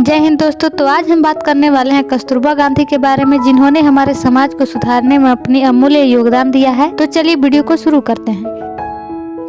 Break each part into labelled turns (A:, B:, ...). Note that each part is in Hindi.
A: जय हिंद दोस्तों। तो आज हम बात करने वाले हैं कस्तूरबा गांधी के बारे में, जिन्होंने हमारे समाज को सुधारने में अपनी अमूल्य योगदान दिया है। तो चलिए वीडियो को शुरू करते हैं।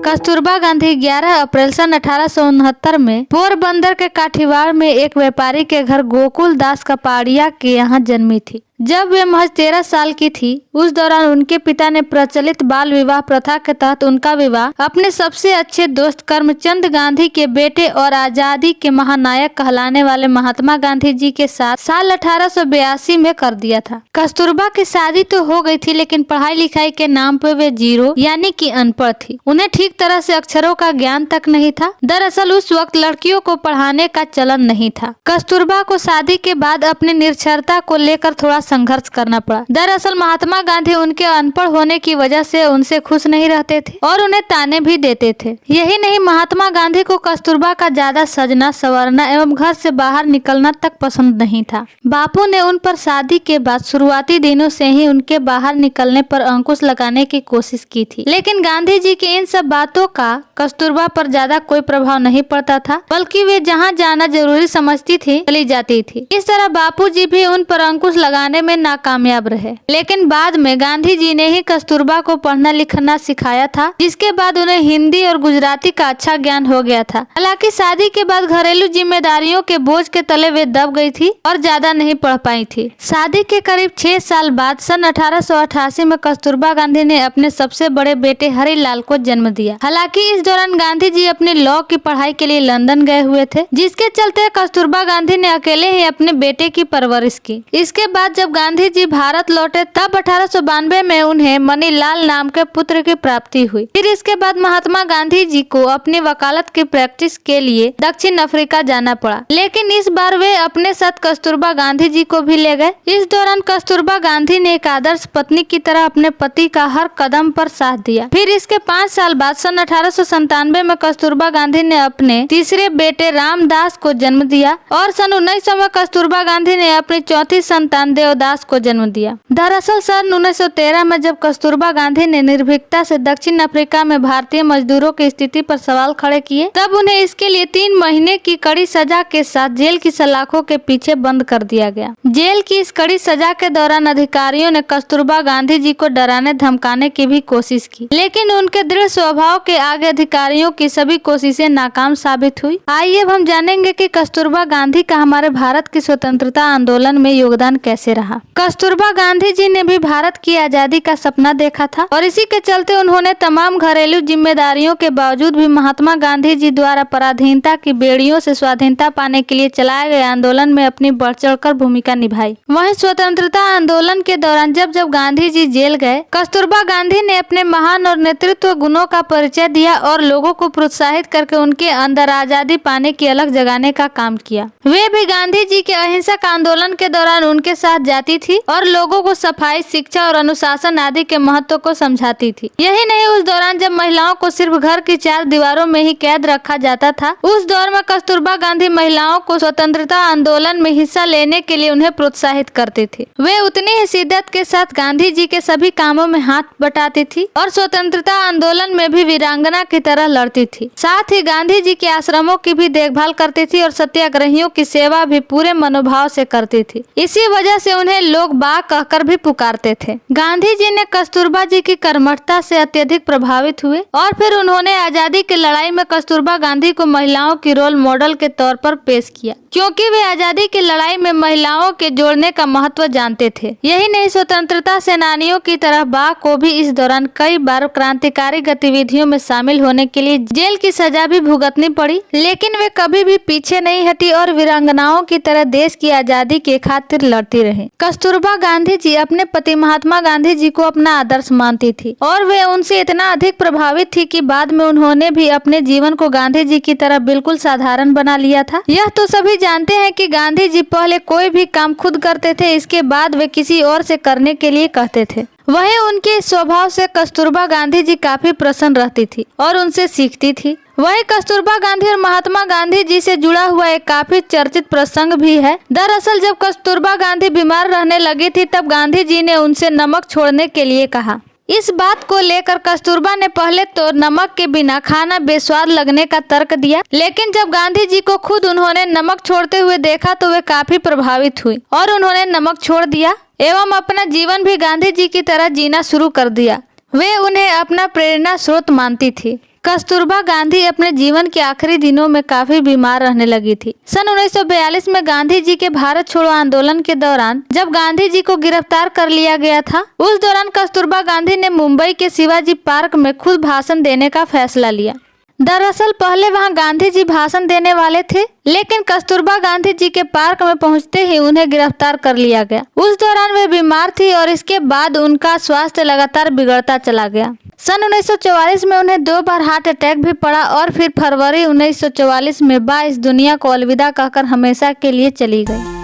A: कस्तूरबा गांधी 11 अप्रैल सन 1869 में पोरबंदर के काठीवाड़ में एक व्यापारी के घर गोकुल दास कपाड़िया के यहाँ जन्मी थी। जब वे महज 13 साल की थी, उस दौरान उनके पिता ने प्रचलित बाल विवाह प्रथा के तहत उनका विवाह अपने सबसे अच्छे दोस्त करमचंद गांधी के बेटे और आजादी के महानायक कहलाने वाले महात्मा गांधी जी के साथ साल 1882 में कर दिया था। कस्तूरबा की शादी तो हो गई थी, लेकिन पढ़ाई लिखाई के नाम पर वे जीरो यानी कि अनपढ़ थी। उन्हें ठीक तरह से अक्षरों का ज्ञान तक नहीं था। दरअसल उस वक्त लड़कियों को पढ़ाने का चलन नहीं था। कस्तूरबा को शादी के बाद अपनी निरक्षरता को लेकर थोड़ा संघर्ष करना पड़ा। दरअसल महात्मा गांधी उनके अनपढ़ होने की वजह से उनसे खुश नहीं रहते थे और उन्हें ताने भी देते थे। यही नहीं, महात्मा गांधी को कस्तूरबा का ज्यादा सजना संवरना एवं घर से बाहर निकलना तक पसंद नहीं था। बापू ने उन पर शादी के बाद शुरुआती दिनों से ही उनके बाहर निकलने पर अंकुश लगाने की कोशिश की थी, लेकिन गांधी जी की इन सब बातों का कस्तूरबा पर ज्यादा कोई प्रभाव नहीं पड़ता था, बल्कि वे जहाँ जाना जरूरी समझती थी चली जाती थी। इस तरह बापू जी भी उन पर अंकुश लगाने में नाकामयाब रहे। लेकिन बाद में गांधी जी ने ही कस्तूरबा को पढ़ना लिखना सिखाया था, जिसके बाद उन्हें हिंदी और गुजराती का अच्छा ज्ञान हो गया था। हालांकि शादी के बाद घरेलू जिम्मेदारियों के बोझ के तले वे दब गई थी और ज्यादा नहीं पढ़ पाई थी। शादी के करीब 6 साल बाद सन 1888 में कस्तूरबा गांधी ने अपने सबसे बड़े बेटे हरिलाल को जन्म दिया। हालांकि इस दौरान गांधी जी अपनी लॉ की पढ़ाई के लिए लंदन गए हुए थे, जिसके चलते कस्तूरबा गांधी ने अकेले ही अपने बेटे की परवरिश की। इसके बाद जब गांधी जी भारत लौटे, तब 1892 में उन्हें मनीलाल नाम के पुत्र की प्राप्ति हुई। फिर इसके बाद महात्मा गांधी जी को अपनी वकालत की प्रैक्टिस के लिए दक्षिण अफ्रीका जाना पड़ा, लेकिन इस बार वे अपने साथ कस्तूरबा गांधी जी को भी ले गए। इस दौरान कस्तूरबा गांधी ने एक आदर्श पत्नी की तरह अपने पति का हर कदम पर साथ दिया। फिर इसके 5 साल बाद सन 1897 में कस्तूरबा गांधी ने अपने तीसरे बेटे रामदास को जन्म दिया और सन 1900 में कस्तूरबा गांधी ने अपनी चौथी संतान देवदास को जन्म दिया। दरअसल सन 1913 में जब कस्तूरबा गांधी ने निर्भीकता से दक्षिण अफ्रीका में भारतीय मजदूरों की स्थिति पर सवाल खड़े किए, तब उन्हें इसके लिए 3 महीने की कड़ी सजा के साथ जेल की सलाखों के पीछे बंद कर दिया गया। जेल की इस कड़ी सजा के दौरान अधिकारियों ने कस्तूरबा गांधी जी को डराने धमकाने की भी कोशिश की, लेकिन उनके दृढ़ स्वभाव के आगे अधिकारियों की सभी कोशिशें नाकाम साबित हुई। आइए अब हम जानेंगे कि कस्तूरबा गांधी का हमारे भारत की स्वतंत्रता आंदोलन में योगदान कैसे रहा। कस्तूरबा गांधी जी ने भी भारत की आजादी का सपना देखा था और इसी के चलते उन्होंने तमाम घरेलू जिम्मेदारियों के बावजूद भी महात्मा गांधी जी द्वारा पराधीनता की बेड़ियों से स्वाधीनता पाने के लिए चलाए गए आंदोलन में अपनी बढ़ चढ़कर भूमिका निभाई। वहीं स्वतंत्रता आंदोलन के दौरान जब गांधी जी जेल गए, कस्तूरबा गांधी ने अपने महान और नेतृत्व गुणों का परिचय दिया और लोगों को प्रोत्साहित करके उनके अंदर आजादी पाने की अलख जगाने का काम किया। वे भी गांधी जी के अहिंसक आंदोलन के दौरान उनके साथ जाती थी और लोगों को सफाई, शिक्षा और अनुशासन आदि के महत्व को समझाती थी। यही नहीं, उस दौरान जब महिलाओं को सिर्फ घर की 4 दीवारों में ही कैद रखा जाता था, उस दौर में कस्तूरबा गांधी महिलाओं को स्वतंत्रता आंदोलन में हिस्सा लेने के लिए उन्हें प्रोत्साहित करती थी। वे उतनी ही शिद्दत के साथ गांधी जी के सभी कामों में हाथ बटाती थी और स्वतंत्रता आंदोलन में भी वीरांगना की तरह लड़ती थी। साथ ही गांधी जी के आश्रमों की भी देखभाल करती थी और सत्याग्रहियों की सेवा भी पूरे मनोभाव से करती थी। इसी वजह से उन्हें लोग बा कहकर भी पुकारते थे। गांधी जी ने कस्तूरबा जी की कर्मठता से अत्यधिक प्रभावित हुए और फिर उन्होंने आजादी की लड़ाई में कस्तूरबा गांधी को महिलाओं की रोल मॉडल के तौर पर पेश किया, क्योंकि वे आजादी की लड़ाई में महिलाओं के जोड़ने का महत्व जानते थे। यही नहीं, स्वतंत्रता सेनानियों की तरह बा को भी इस दौरान कई बार क्रांतिकारी गतिविधियों में शामिल होने के लिए जेल की सजा भी भुगतनी पड़ी, लेकिन वे कभी भी पीछे नहीं हटी और वीरांगनाओं की तरह देश की आजादी के खातिर लड़ती रही। कस्तूरबा गांधी जी अपने पति महात्मा गांधी जी को अपना आदर्श मानती थी और वे उनसे इतना अधिक प्रभावित थी कि बाद में उन्होंने भी अपने जीवन को गांधी जी की तरह बिल्कुल साधारण बना लिया था। यह तो सभी जानते हैं कि गांधी जी पहले कोई भी काम खुद करते थे, इसके बाद वे किसी और से करने के लिए कहते थे। वहीं उनके स्वभाव से कस्तूरबा गांधी जी काफी प्रसन्न रहती थी और उनसे सीखती थी। वहीं कस्तूरबा गांधी और महात्मा गांधी जी से जुड़ा हुआ एक काफी चर्चित प्रसंग भी है। दरअसल जब कस्तूरबा गांधी बीमार रहने लगी थी, तब गांधी जी ने उनसे नमक छोड़ने के लिए कहा। इस बात को लेकर कस्तूरबा ने पहले तो नमक के बिना खाना बेस्वाद लगने का तर्क दिया, लेकिन जब गांधी जी को खुद उन्होंने नमक छोड़ते हुए देखा तो वे काफी प्रभावित हुई और उन्होंने नमक छोड़ दिया एवं अपना जीवन भी गांधी जी की तरह जीना शुरू कर दिया। वे उन्हें अपना प्रेरणा स्रोत मानती थी। कस्तूरबा गांधी अपने जीवन के आखिरी दिनों में काफी बीमार रहने लगी थी। सन 1942 में गांधी जी के भारत छोड़ो आंदोलन के दौरान जब गांधी जी को गिरफ्तार कर लिया गया था, उस दौरान कस्तूरबा गांधी ने मुंबई के शिवाजी पार्क में खुद भाषण देने का फैसला लिया। दरअसल पहले वहां गांधी जी भाषण देने वाले थे, लेकिन कस्तूरबा गांधी जी के पार्क में पहुंचते ही उन्हें गिरफ्तार कर लिया गया। उस दौरान वे बीमार थी और इसके बाद उनका स्वास्थ्य लगातार बिगड़ता चला गया। सन 1944 में उन्हें 2 बार हार्ट अटैक भी पड़ा और फिर फरवरी 1944 में इस दुनिया को अलविदा कहकर हमेशा के लिए चली गई।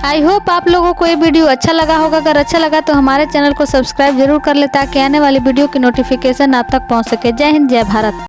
A: आई होप आप लोगों को ये वीडियो अच्छा लगा होगा। अगर अच्छा लगा तो हमारे चैनल को सब्सक्राइब जरूर कर ले ताकि आने वाली वीडियो की नोटिफिकेशन आप तक पहुंच सके। जय हिंद, जय भारत।